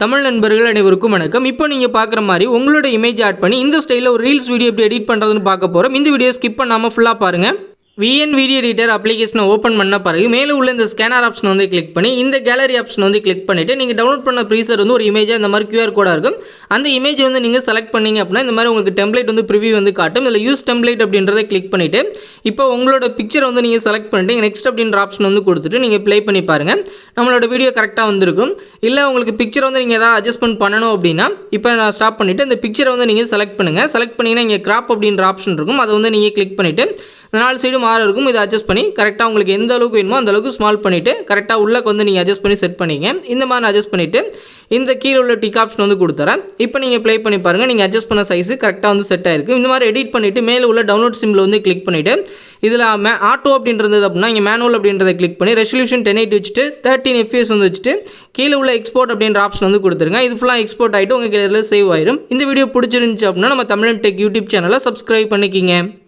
தமிழ் நண்பர்கள் அனைவருக்கும் வணக்கம். இப்போ நீங்கள் பார்க்குற மாதிரி உங்களோட இமேஜ் ஆட் பண்ணி இந்த ஸ்டைலில் ஒரு ரீல்ஸ் வீடியோ எப்படி எடிட் பண்ணுறதுன்னு பார்க்க போகிறோம். இந்த வீடியோ ஸ்கிப் பண்ணாமல் ஃபுல்லாக பாருங்கள். VN வீடியோ எடிட்டர் அப்ளிகேஷனை ஓப்பன் பண்ண பிறகு மேலே உள்ள இந்த ஸ்கேனர் ஆப்ஷன் வந்து கிளிக் பண்ணி இந்த கேலரி ஆப்ஷன் வந்து கிளிக் பண்ணிவிட்டு நீங்கள் டவுன்லோட் பண்ண ப்ரீசர் வந்து ஒரு இமேஜாக இந்த மாதிரி QR கோடாக இருக்கும். அந்த இமேஜ் வந்து நீங்கள் செலக்ட் பண்ணிங்க அப்படின்னா இந்த மாதிரி உங்களுக்கு டெம்ப்ளேட் வந்து ப்ரிவியூ வந்து காட்டும். இதில் யூஸ் டெம்ப்ளேட் அப்படின்றத கிளிக் பண்ணிவிட்டு இப்போ உங்களோட பிக்சரை வந்து நீங்கள் செலக்ட் பண்ணிட்டு நெக்ஸ்ட் அப்படின்ற ஆப்ஷன் வந்து கொடுத்துட்டு நீங்கள் ப்ளே பண்ணி பாருங்கள். நம்மளோட வீடியோ கரெக்டாக வந்திருக்கும். இல்லை உங்களுக்கு பிக்சரை வந்து நீங்கள் எதாவது அட்ஜஸ்ட்மெண்ட் பண்ணணும் அப்படின்னா இப்போ நான் ஸ்டாப் பண்ணிவிட்டு இந்த பிக்சரை வந்து நீங்கள் செலக்ட் பண்ணுங்கள். செலக்ட் பண்ணிங்கன்னா இங்கே கிராப் அப்படின்ற ஆப்ஷன் இருக்கும். அதை வந்து நீங்கள் கிளிக் பண்ணிவிட்டு 4 சைடு மாற இருக்கும். இதை அட்ஜஸ்ட் பண்ணி கரெக்டாக உங்களுக்கு எந்த அளவுக்கு வேணுமோ அந்த அளவுக்கு ஸ்மால் பண்ணிவிட்டு கரெக்டாக உள்ளே வந்து நீங்கள் அட்ஜஸ்ட் பண்ணி செட் பண்ணிங்க. இந்த மாதிரி அட்ஜஸ்ட் பண்ணிவிட்டு இந்த கீழே உள்ள டிக் ஆப்ஷன் வந்து கொடுத்துறேன். இப்போ நீங்கள் ப்ளே பண்ணி பாருங்கள். நீங்கள் அட்ஜஸ்ட் பண்ண சைஸு கரெக்டாக வந்து செட் ஆகிருக்கு. இந்த மாதிரி எடிட் பண்ணிவிட்டு மேலே உள்ள டவுன்லோட் சிம்பிள் வந்து கிளிக் பண்ணிவிட்டு இதில் ஆட்டோ அப்படின்றது அப்படின்னா இங்கே மேனுவல் அப்படின்றத கிளிக் பண்ணி ரெசல்யூஷன் 1080 வச்சுட்டு 13 FPS வந்து வச்சுட்டு கீழே உள்ள எக்ஸ்போர்ட் அப்படின்ற ஆப்ஷன் வந்து கொடுத்துருங்க. இது ஃபுல்லாக எக்ஸ்போர்ட் ஆகிட்டு உங்கள் கேலரியில் சேவ் ஆயிடும். இந்த வீடியோ பிடிச்சிருந்துச்சு அப்படின்னா நம்ம தமிழன் டெக் யூடியூப் சேனலை சப்ஸ்கிரைப் பண்ணிக்கிங்க.